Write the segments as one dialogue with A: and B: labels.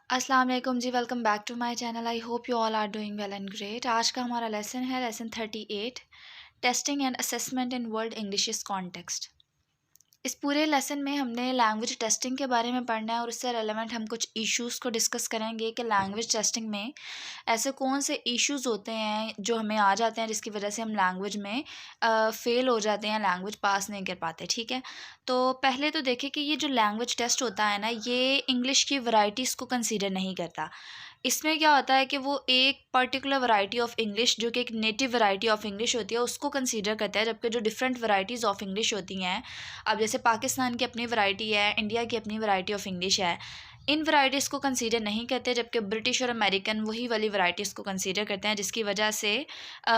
A: अस्सलाम वालेकुम जी, welcome back to my channel. I hope you all are doing well and great. आज का हमारा लेसन है lesson 38, testing and assessment in world English context. इस पूरे लेसन में हमने लैंग्वेज टेस्टिंग के बारे में पढ़ना है और उससे रेलेवेंट हम कुछ इश्यूज़ को डिस्कस करेंगे कि लैंग्वेज टेस्टिंग में ऐसे कौन से इश्यूज़ होते हैं जो हमें आ जाते हैं जिसकी वजह से हम लैंग्वेज में फ़ेल हो जाते हैं, लैंग्वेज पास नहीं कर पाते। ठीक है, तो पहले तो देखें कि ये जो लैंग्वेज टेस्ट होता है ना, ये इंग्लिश की वैराइटीज़ को कंसीडर नहीं करता। इसमें क्या होता है कि वो एक पर्टिकुलर वैरायटी ऑफ इंग्लिश जो कि एक नेटिव वैरायटी ऑफ इंग्लिश होती है उसको कंसीडर करता है, जबकि जो डिफरेंट वैराइटीज़ ऑफ इंग्लिश होती हैं, अब जैसे पाकिस्तान की अपनी वैरायटी है, इंडिया की अपनी वैरायटी ऑफ इंग्लिश है, इन वैराइटीज़ को कंसीडर नहीं करते, जबकि ब्रिटिश और अमेरिकन वही वाली वैराइटीज़ को कंसीडर करते हैं, जिसकी वजह से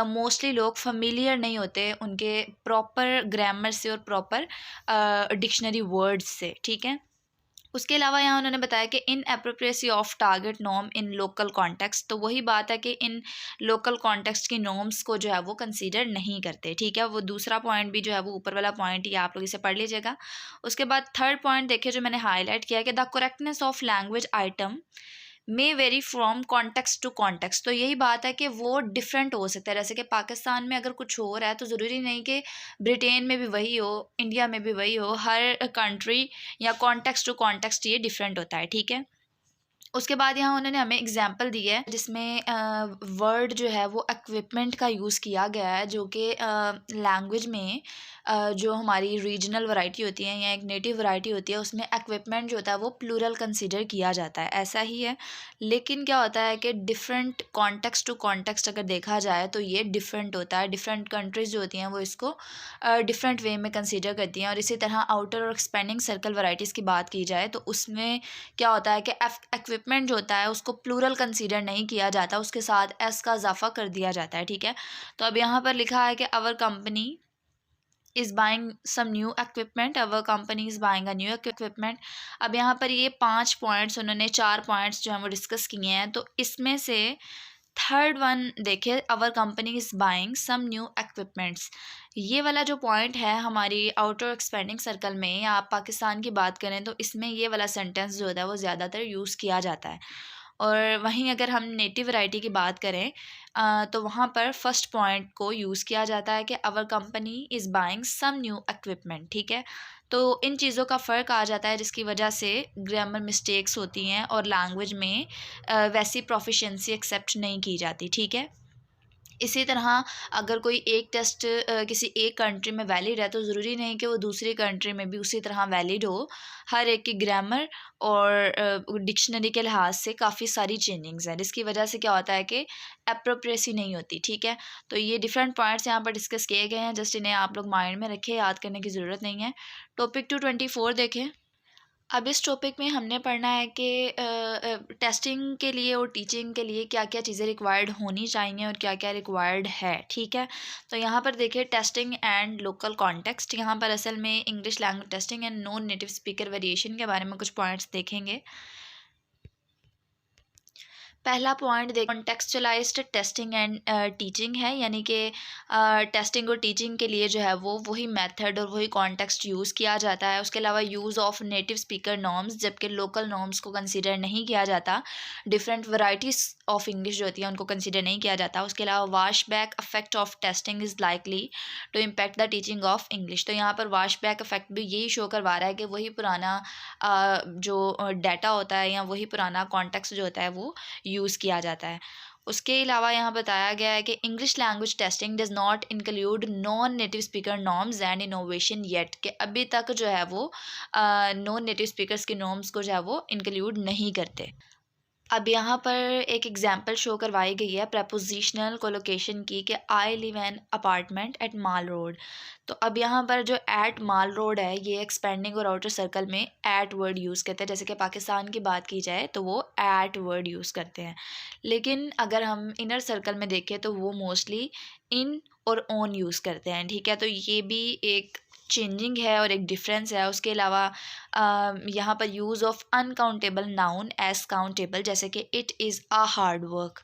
A: मोस्टली लोग familiar नहीं होते उनके प्रॉपर ग्रामर से और प्रॉपर डिक्शनरी वर्ड्स से। ठीक है, उसके अलावा यहाँ उन्होंने बताया कि in appropriacy of target norm in local context, तो वही बात है कि इन लोकल कॉन्टेक्स्ट की नॉर्म्स को जो है वो कंसीडर नहीं करते। ठीक है, वो दूसरा पॉइंट भी जो है वो ऊपर वाला पॉइंट ही आप लोग इसे पढ़ लीजिएगा। उसके बाद थर्ड पॉइंट देखिए जो मैंने हाईलाइट किया है कि the correctness of language item may vary from context to context, तो यही बात है कि वो डिफरेंट हो सकता है। जैसे कि पाकिस्तान में अगर कुछ हो रहा है तो ज़रूरी नहीं कि ब्रिटेन में भी वही हो, इंडिया में भी वही हो। हर कंट्री या कॉन्टेक्स्ट टू कॉन्टेक्स्ट ये डिफरेंट होता है। ठीक है, उसके बाद यहाँ उन्होंने हमें एग्जाम्पल दी है जिसमें वर्ड जो है वो इक्विपमेंट का यूज़ किया गया है, जो कि लैंग्वेज में जो हमारी रीजनल वैरायटी होती है या एक नेटिव वैरायटी होती है उसमें इक्विपमेंट जो होता है वो प्लूरल कंसीडर किया जाता है, ऐसा ही है। लेकिन क्या होता है कि डिफरेंट कॉन्टेक्स्ट टू कॉन्टेक्स्ट अगर देखा जाए तो ये डिफरेंट होता है। डिफरेंट कंट्रीज़ जो होती हैं वो इसको डिफरेंट वे में कंसीडर करती हैं। और इसी तरह आउटर और एक्सपेंडिंग सर्कल वैराइटीज़ की बात की जाए तो उसमें क्या होता है कि इक्विपमेंट जो होता है उसको प्लूरल कंसीडर नहीं किया जाता, उसके साथ एस का इजाफा कर दिया जाता है। ठीक है, तो अब यहाँ पर लिखा है कि our company is buying some new equipment, our company is buying a new equipment. अब यहाँ पर ये 5 पॉइंट्स उन्होंने 4 पॉइंट्स जो हैं वो डिस्कस किए हैं, तो इसमें से थर्ड वन देखिए, our company is buying some new equipments. ये वाला जो पॉइंट है हमारी आउटर एक्सपेंडिंग सर्कल में, या आप पाकिस्तान की बात करें तो इसमें ये वाला सेंटेंस जो होता है वो ज़्यादातर यूज़ किया जाता है। और वहीं अगर हम नेटिव वैरायटी की बात करें तो वहाँ पर फर्स्ट पॉइंट को यूज़ किया जाता है कि our company is buying some new equipment. ठीक है, तो इन चीज़ों का फ़र्क आ जाता है जिसकी वजह से ग्रामर मिस्टेक्स होती हैं और लैंग्वेज में वैसी प्रोफिशिएंसी एक्सेप्ट नहीं की जाती। ठीक है, इसी तरह अगर कोई एक टेस्ट किसी एक कंट्री में वैलिड है तो ज़रूरी नहीं कि वो दूसरी कंट्री में भी उसी तरह वैलिड हो। हर एक की ग्रामर और डिक्शनरी के लिहाज से काफ़ी सारी चेंजिंग्स हैं, जिसकी वजह से क्या होता है कि एप्रोप्रिएसी नहीं होती। ठीक है, तो ये डिफरेंट पॉइंट्स यहाँ पर डिस्कस किए गए हैं, जस्ट इन्हें आप लोग माइंड में रखें, याद करने की ज़रूरत नहीं है। टॉपिक 224 देखें। अब इस टॉपिक में हमने पढ़ना है कि टेस्टिंग के लिए और टीचिंग के लिए क्या क्या चीज़ें रिक्वायर्ड होनी चाहिए और क्या क्या रिक्वायर्ड है। ठीक है, तो यहाँ पर देखिए टेस्टिंग एंड लोकल कॉन्टेक्स्ट, यहाँ पर असल में English language testing and non native speaker variation के बारे में कुछ पॉइंट्स देखेंगे। पहला पॉइंट देख कॉन्टेक्चुअलाइज्ड टेस्टिंग एंड टीचिंग है, यानी कि टेस्टिंग और टीचिंग के लिए जो है वो वही मेथड और वही कॉन्टेक्स्ट यूज़ किया जाता है। उसके अलावा use of native speaker norms, जबकि लोकल नॉर्म्स को कंसीडर नहीं किया जाता। डिफरेंट वैराइटीज़ ऑफ इंग्लिश जो होती है उनको कंसीडर नहीं किया जाता। उसके अलावा wash back effect of testing is likely to impact the teaching of English, तो यहाँ पर वाश बैक इफेक्ट भी यही शो करवा रहा है कि वही पुराना जो डाटा होता है या वही पुराना कॉन्टेक्स्ट जो होता है वो यूज़ किया जाता है। उसके अलावा यहाँ बताया गया है कि English language testing does not include non native speaker norms and innovation yet, कि अभी तक जो है वो नॉन नेटिव स्पीकर्स की नॉर्म्स को जो है वो इंक्लूड नहीं करते। अब यहाँ पर एक एग्जांपल शो करवाई गई है प्रपोजिशनल कोलोकेशन की कि I live an apartment at Mall Road. तो अब यहाँ पर जो एट माल रोड है ये एक्सपेंडिंग और आउटर सर्कल में एट वर्ड यूज़ करते हैं। जैसे कि पाकिस्तान की बात की जाए तो वो एट वर्ड यूज़ करते हैं, लेकिन अगर हम इनर सर्कल में देखें तो वो मोस्टली इन और ऑन यूज़ करते हैं। ठीक है, तो ये भी एक चेंजिंग है और एक डिफरेंस है। उसके अलावा यहाँ पर use of uncountable noun as countable, जैसे कि it is a hard work,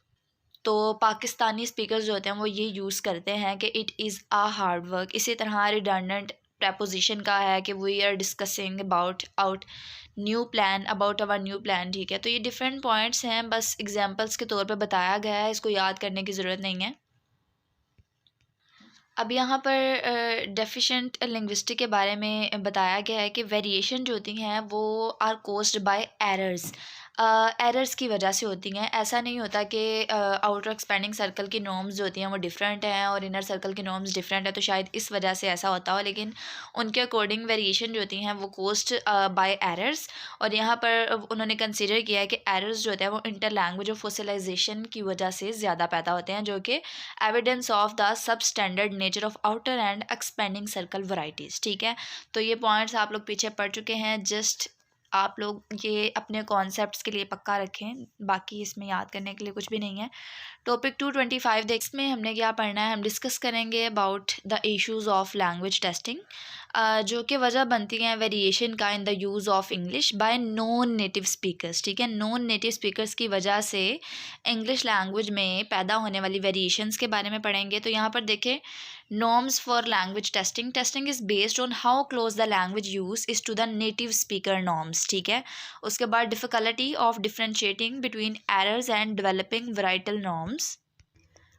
A: तो पाकिस्तानी स्पीकर्स जो होते हैं वो ये यूज़ करते हैं कि it is a hard work. इसी तरह रिडंडेंट प्रेपोजिशन का है कि we are discussing about about our new plan, ठीक है। तो ये डिफरेंट पॉइंट्स हैं, बस एग्जांपल्स के तौर पे बताया गया है, इसको याद करने की ज़रूरत नहीं है। अब यहाँ पर डेफिशिएंट लिंग्विस्टिक के बारे में बताया गया है कि वेरिएशन जो होती हैं वो are caused by errors, errors की वजह से होती हैं। ऐसा नहीं होता कि आउटर एक्सपेंडिंग सर्कल की नॉर्म्स जो होती हैं वो डिफरेंट हैं और इनर सर्कल की नॉर्म्स डिफरेंट है, तो शायद इस वजह से ऐसा होता हो, लेकिन उनके अकॉर्डिंग वेरिएशन जो होती हैं वो कोज्ड बाय एरर्स। और यहाँ पर उन्होंने कंसिडर किया है कि एरर्स जो होते हैं वो इंटर लैंग्वेज और फोसिलाइजेशन की वजह से ज़्यादा पैदा होते हैं, जो कि evidence of the sub standard nature of outer and expanding circle varieties, ठीक है। तो ये पॉइंट्स आप लोग पीछे पढ़ चुके हैं, जस्ट आप लोग ये अपने कॉन्सेप्ट्स के लिए पक्का रखें, बाकी इसमें याद करने के लिए कुछ भी नहीं है। टॉपिक 225 देख, इसमें हमने क्या पढ़ना है, हम डिस्कस करेंगे about the issues of language testing, जो कि वजह बनती हैं वेरिएशन का in the use of English by non native speakers, ठीक है। नॉन नेटिव स्पीकर्स की वजह से इंग्लिश लैंग्वेज में पैदा होने वाली वेरिएशंस के बारे में पढ़ेंगे। तो यहाँ पर देखें, norms for language testing is based on how close the language use is to the native speaker norms, ठीक है। उसके बाद difficulty of differentiating between errors and developing varietal norms।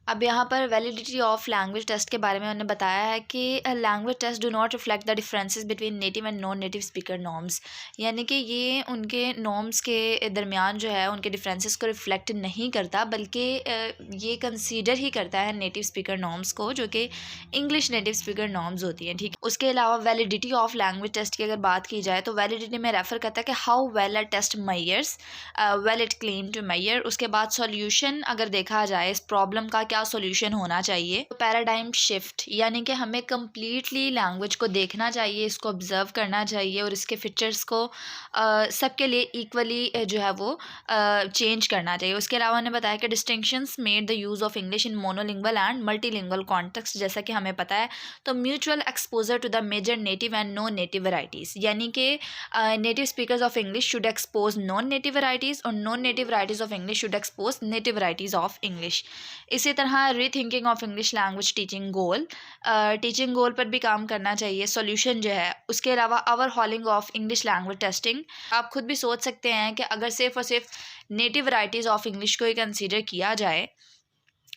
A: अब यहाँ पर वैलिडिटी ऑफ लैंग्वेज टेस्ट के बारे में उन्होंने बताया है कि language test do not reflect the differences between native and non native speaker norms, यानी कि ये उनके नॉर्म्स के दरमियान जो है उनके डिफरेंसेस को रिफ्लेक्ट नहीं करता, बल्कि ये कंसीडर ही करता है नेटिव स्पीकर नॉर्म्स को, जो कि इंग्लिश नेटिव स्पीकर नॉर्म्स होती हैं, ठीक है। उसके अलावा वैलिडिटी ऑफ लैंग्वेज टेस्ट की अगर बात की जाए तो वैलिडिटी में रेफ़र करता है कि how well a test measures well it claims to measure. उसके बाद सॉल्यूशन अगर देखा जाए इस प्रॉब्लम का क्या सॉल्यूशन होना चाहिए, तो पैराडाइम शिफ्ट, यानी कि हमें कम्प्लीटली लैंग्वेज को देखना चाहिए, इसको ऑब्जर्व करना चाहिए और इसके फीचर्स को सबके लिए इक्वली जो है वो चेंज करना चाहिए। उसके अलावा उन्होंने बताया कि distinctions made the use of English in monolingual and multilingual context, जैसा कि हमें पता है। तो mutual exposure to the major native and non native varieties, यानी कि native speakers of English should expose non native varieties और non native varieties of English should expose native varieties of English. इसी तरह rethinking of English language teaching goal पर भी काम करना चाहिए, सॉल्यूशन जो है। उसके अलावा overhauling of English language testing, आप खुद भी सोच सकते हैं कि अगर सिर्फ और सिर्फ नेटिव वैराइटीज़ ऑफ इंग्लिश को ही कंसीडर किया जाए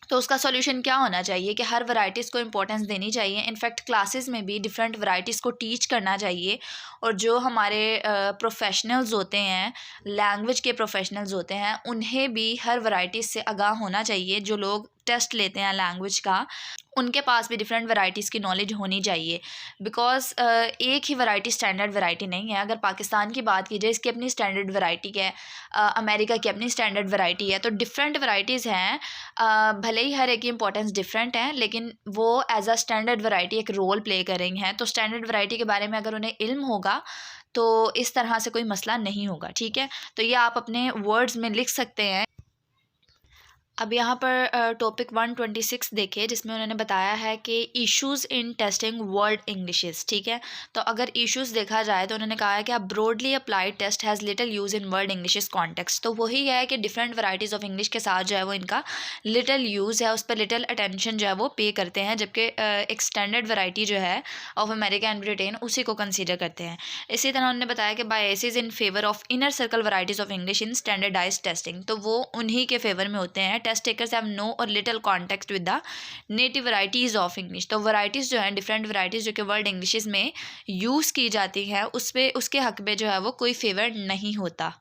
A: तो उसका सॉल्यूशन क्या होना चाहिए कि हर वैराइटीज़ को इंपॉर्टेंस देनी चाहिए। इनफैक्ट क्लासेस में भी डिफरेंट वैराइटीज़ को टीच करना चाहिए, और जो हमारे प्रोफेशनल्स होते हैं, लैंग्वेज के प्रोफेशनल्स होते हैं, उन्हें भी हर वैराइटीज़ से आगाह होना चाहिए। जो लोग टेस्ट लेते हैं लैंग्वेज का, उनके पास भी डिफरेंट वैराइटीज़ की नॉलेज होनी चाहिए, बिकॉज एक ही वैराइटी स्टैंडर्ड वैराइटी नहीं है। अगर पाकिस्तान की बात की जाए, इसकी अपनी स्टैंडर्ड वैराइटी है, अमेरिका की अपनी स्टैंडर्ड वैराइटी है, तो डिफरेंट वैराइटीज़ हैं। भले ही हर एक की इंपॉर्टेंस डिफरेंट है, लेकिन वो एज अ स्टैंडर्ड वैराइटी एक रोल प्ले कर रही हैं। तो स्टैंडर्ड वैराइटी के बारे में अगर उन्हें इल्म होगा तो इस तरह से कोई मसला नहीं होगा, ठीक है। तो ये आप अपने वर्ड्स में लिख सकते हैं। अब यहाँ पर टॉपिक 126 देखिए, जिसमें उन्होंने बताया है कि इश्यूज़ इन टेस्टिंग वर्ल्ड इंग्लिशेस, ठीक है। तो अगर इश्यूज़ देखा जाए तो उन्होंने कहा है कि broadly applied test has little use in world Englishes context. तो वही है कि डिफरेंट वैराइटीज़ ऑफ इंग्लिश के साथ जो है वो इनका लिटिल यूज़ है, उस पर लिटिल अटेंशन जो है वो पे करते हैं, जबकि एक स्टैंडर्ड वैराइटी जो है ऑफ अमेरिका एंड ब्रिटेन उसी को कंसिडर करते हैं। इसी तरह उन्होंने बताया कि biases in favour of inner circle varieties of English in standardise testing, तो वो उन्हीं के फेवर में होते हैं। Test takers have no or little contact with the native varieties of English. तो वैराइटीज़ जो हैं, डिफरेंट वैराइटीज़ जो कि वर्ल्ड इंग्लिशेस में यूज़ की जाती हैं, उस पर उसके हक में जो है वो कोई फेवर नहीं होता।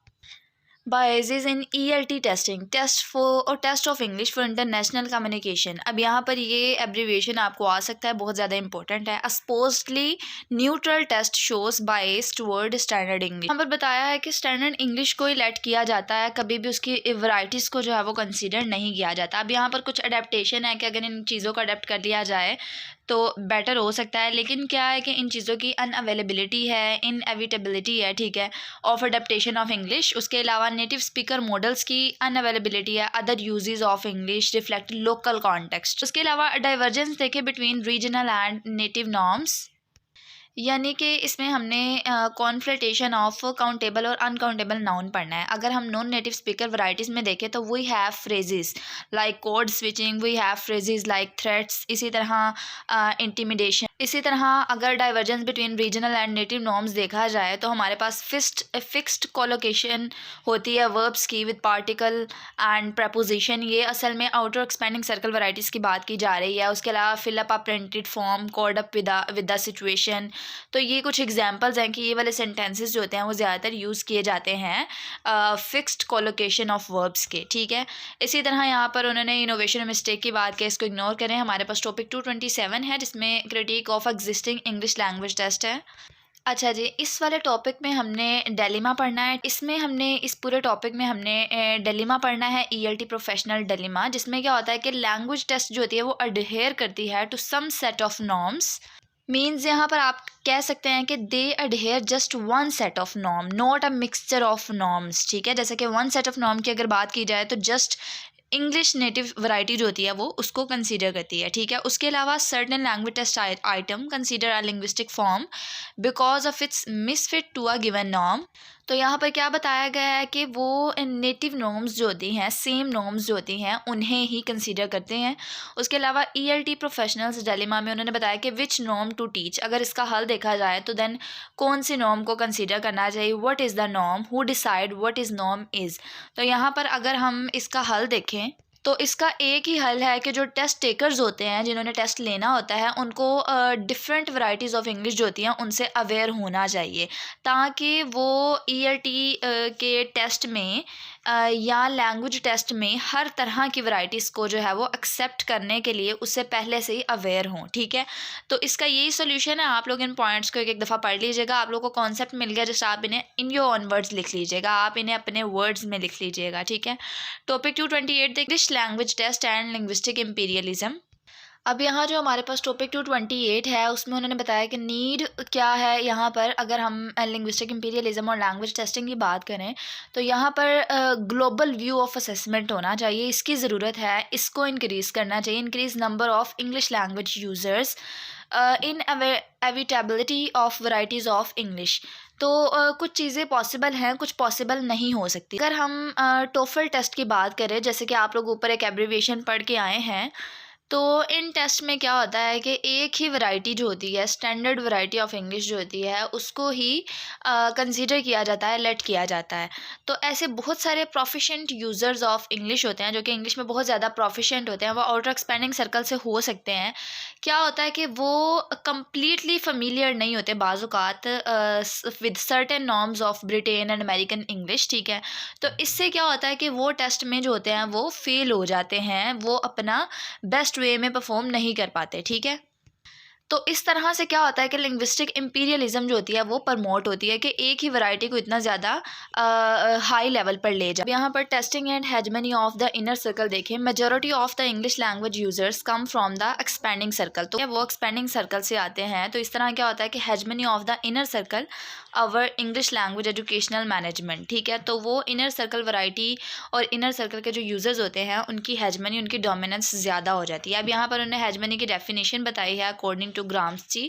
A: Biases in ELT testing, test of English for international communication. अब यहाँ पर ये एब्रीविएशन आपको आ सकता है, बहुत ज़्यादा इंपॉर्टेंट है। सपोजली न्यूट्रल टेस्ट शोज बायस टुवर्ड स्टैंडर्ड इंग्लिश। यहाँ पर बताया है कि स्टैंडर्ड इंग्लिश को ही लेट किया जाता है, कभी भी उसकी वैराइटीज़ को जो है वो कंसीडर नहीं किया जाता। अब यहाँ पर कुछ अडेप्टेशन है कि अगर इन चीज़ों को अडेप्ट कर लिया जाए तो बेटर हो सकता है, लेकिन क्या है कि इन चीज़ों की अनअवेलेबिलिटी है, इनएविटेबिलिटी है, ठीक है, ऑफ अडेप्टेशन ऑफ इंग्लिश। उसके अलावा नेटिव स्पीकर मॉडल्स की अनअवेलेबिलिटी है। Other uses of English reflect local context. उसके अलावा डाइवर्जेंस देखे between regional and native norms, यानी कि इसमें हमने कॉन्फ्लेटेशन ऑफ काउंटेबल और अनकाउंटेबल नाउन पढ़ना है। अगर हम नॉन नेटिव स्पीकर वैराइटीज़ में देखें तो we have phrases like code switching, we have phrases like threats, इसी तरह इंटिमिडेशन, इसी तरह अगर divergence between regional and native norms देखा जाए तो हमारे पास फिक्स्ड कोलोकेशन होती है वर्ब्स की विद पार्टिकल एंड प्रपोजिशन। ये असल में आउटर एक्सपेंडिंग सर्कल वैरायटीज़ की बात की जा रही है। उसके अलावा fill up printed form, cord up with the situation. तो ये कुछ एग्जांपल्स हैं कि ये वाले सेंटेंसेस जो होते हैं वो ज़्यादातर यूज़ किए जाते हैं फिक्स्ड कोलोकेशन ऑफ वर्ब्स के, ठीक है। इसी तरह यहाँ पर उन्होंने इनोवेशन मिस्टेक की बात की, इसको इग्नोर करें। हमारे पास टॉपिक 227 है जिसमें critique of existing English language test है। अच्छा जी, इस वाले टॉपिक में हमने डिलेमा पढ़ना है। इस पूरे टॉपिक में हमने डिलेमा पढ़ना है, ईएलटी प्रोफेशनल डिलेमा, जिसमें क्या होता है कि लैंग्वेज टेस्ट जो होती है वो अडहेयर करती है to some set of norms. Means यहाँ पर आप कह सकते हैं कि they adhere just one set of norm, not a mixture of norms, ठीक है। जैसे कि वन सेट ऑफ नॉर्म की अगर बात की जाए तो जस्ट इंग्लिश नेटिव वैरायटी जो होती है वो उसको कंसीडर करती है, ठीक है। उसके अलावा certain language test item consider a linguistic form because of its misfit to a given norm. तो यहाँ पर क्या बताया गया है कि वो नेटिव नॉर्म्स जो होती हैं, सेम नॉर्म्स जो होती हैं, उन्हें ही कंसीडर करते हैं। उसके अलावा ईएलटी प्रोफेशनल्स डिलेमा में उन्होंने बताया कि विच नॉर्म टू टीच। अगर इसका हल देखा जाए तो देन कौन सी नॉर्म को कंसीडर करना चाहिए, what is the norm, who decide what is norm is. तो यहाँ पर अगर हम इसका हल देखें तो इसका एक ही हल है कि जो टेस्ट टेकर्स होते हैं, जिन्होंने टेस्ट लेना होता है, उनको डिफरेंट वैरायटीज़ ऑफ इंग्लिश जो होती हैं उनसे अवेयर होना चाहिए, ताकि वो ईएलटी के टेस्ट में या लैंग्वेज टेस्ट में हर तरह की वैरायटीज़ को जो है वो एक्सेप्ट करने के लिए उससे पहले से ही अवेयर हों, ठीक है। तो इसका यही सोल्यूशन है। आप लोग इन पॉइंट्स को एक एक दफ़ा पढ़ लीजिएगा, आप लोग को कॉन्सेप्ट मिल गया, जैसे आप इन्हें इन योर ओन वर्ड्स लिख लीजिएगा, आप इन्हें अपने वर्ड्स में लिख लीजिएगा, ठीक है। Topic 228 English language test and linguistic imperialism. अब यहाँ जो हमारे पास टॉपिक 228 है उसमें उन्होंने बताया कि नीड क्या है। यहाँ पर अगर हम लिंग्विस्टिक इम्पीरियलिज्म और लैंग्वेज टेस्टिंग की बात करें तो यहाँ पर ग्लोबल व्यू ऑफ असेसमेंट होना चाहिए, इसकी ज़रूरत है, इसको इंक्रीज़ करना चाहिए। Increase number of English language users inevitability of varieties of English. तो कुछ चीज़ें पॉसिबल हैं, कुछ पॉसिबल नहीं हो सकती। अगर हम टोफल टेस्ट की बात करें, जैसे कि आप लोग ऊपर एक एब्रीविएशन पढ़ के आए हैं, तो इन टेस्ट में क्या होता है कि एक ही वैरायटी जो होती है, स्टैंडर्ड वैरायटी ऑफ इंग्लिश जो होती है, उसको ही कंसीडर किया जाता है, लेट किया जाता है। तो ऐसे बहुत सारे प्रोफिशेंट यूज़र्स ऑफ इंग्लिश होते हैं जो कि इंग्लिश में बहुत ज़्यादा प्रोफिशेंट होते हैं, वो आउटर एक्सपेंडिंग सर्कल से हो सकते हैं। क्या होता है कि वो कम्प्लीटली familiar नहीं होते बाज़ औक़ात with certain norms of Britain and American English, ठीक है। तो इससे क्या होता है कि वो टेस्ट में जो होते हैं वो फेल हो जाते हैं, वो अपना बेस्ट वे में परफॉर्म नहीं कर पाते, ठीक है। तो इस तरह से क्या होता है कि लिंग्विस्टिक इम्पीरियलिज्म जो होती है वो प्रमोट होती है कि एक ही वैरायटी को इतना ज़्यादा हाई लेवल पर ले जाए। यहाँ पर testing and hegemony of the inner circle देखें। Majority of the English language users come from the expanding circle. तो वो एक्सपेंडिंग सर्कल से आते हैं। तो इस तरह क्या होता है कि hegemony of the inner circle our English language educational management, ठीक है। तो वो इनर सर्कल वैरायटी और इनर सर्कल के जो यूजर्स होते हैं उनकी हेजमनी, उनकी डोमिनेंस ज़्यादा हो जाती है। अब यहाँ पर उन्होंने हेजमनी की डेफिनेशन बताई है अकॉर्डिंग टू ग्राम्सची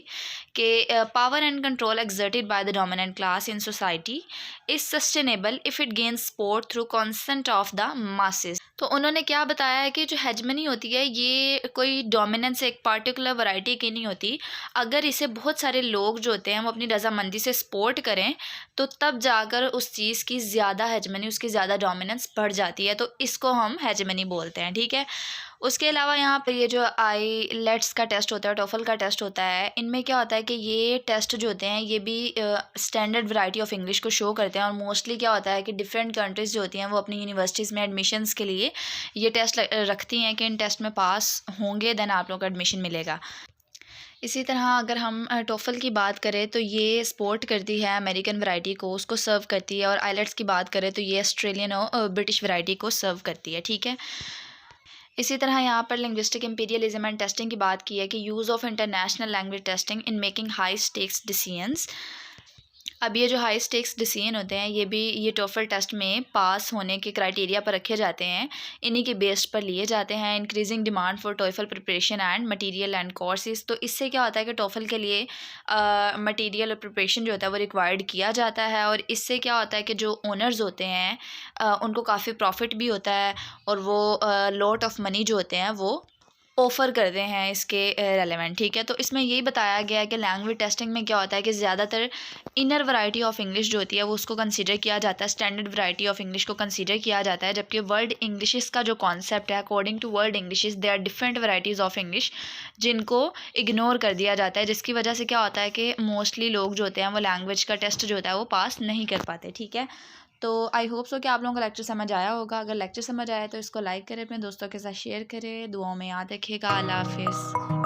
A: के power and control exerted by the dominant class in society is sustainable if it gains support through consent of the masses. तो उन्होंने क्या बताया है कि जो हेजमनी होती है ये कोई डोमिनेंस एक पार्टिकुलर वैरायटी की नहीं होती। अगर इसे बहुत सारे लोग जो होते हैं वो अपनी रजामंदी से सपोर्ट करें तो तब जाकर उस चीज़ की ज़्यादा हेजमनी, उसकी ज़्यादा डोमिनेंस बढ़ जाती है। तो इसको हम हेजमनी बोलते हैं, ठीक है। उसके अलावा यहाँ पर ये जो आईलेट्स का टेस्ट होता है, टोफल का टेस्ट होता है, इनमें क्या होता है कि ये टेस्ट जो होते हैं ये भी स्टैंडर्ड वैरायटी ऑफ इंग्लिश को शो करते हैं। और मोस्टली क्या होता है कि डिफरेंट कंट्रीज़ जो होती हैं वो अपनी यूनिवर्सिटीज़ में एडमिशन्स के लिए ये टेस्ट रखती हैं कि इन टेस्ट में पास होंगे देन आप लोग को एडमिशन मिलेगा। इसी तरह अगर हम टोफल की बात करें तो ये सपोर्ट करती है अमेरिकन वैरायटी को, उसको सर्व करती है। और आईलेट्स की बात करें तो ये ऑस्ट्रेलियन और ब्रिटिश वैरायटी को सर्व करती है, ठीक है। इसी तरह यहाँ पर लिंग्विस्टिक इम्पीरियलिज्म एंड टेस्टिंग की बात की है कि use of international language testing in making high stakes decisions. अब ये जो हाई स्टेक्स डिसीजन होते हैं ये भी ये टोफल टेस्ट में पास होने के क्राइटेरिया पर रखे जाते हैं, इन्हीं के बेस पर लिए जाते हैं। Increasing demand for TOEFL preparation and material and courses. तो इससे क्या होता है कि टोफल के लिए मटेरियल और प्रिपरेशन जो होता है वो रिक्वायर्ड किया जाता है। और इससे क्या होता है कि जो ओनर्स होते हैं उनको काफ़ी प्रॉफिट भी होता है और वो लॉट ऑफ मनी जो होते हैं वो ऑफ़र करते हैं इसके रेलेवेंट, ठीक है। तो इसमें यही बताया गया है कि लैंग्वेज टेस्टिंग में क्या होता है कि ज़्यादातर इनर वैरायटी ऑफ इंग्लिश जो होती है वो उसको कंसीडर किया जाता है, स्टैंडर्ड वैरायटी ऑफ इंग्लिश को कंसीडर किया जाता है, जबकि वर्ल्ड इंग्लिश का जो कॉन्सेप्ट है, according to world English there are different varieties of English जिनको इग्नोर कर दिया जाता है, जिसकी वजह से क्या होता है कि मोस्टली लोग जो होते हैं वो लैंग्वेज का टेस्ट जो होता है वो पास नहीं कर पाते, ठीक है। तो आई होप सो कि आप लोगों को लेक्चर समझ आया होगा। अगर लेक्चर समझ आया तो इसको लाइक करें, अपने दोस्तों के साथ शेयर करें, दुआओं में याद रखिएगा। अल्लाह हाफिज़।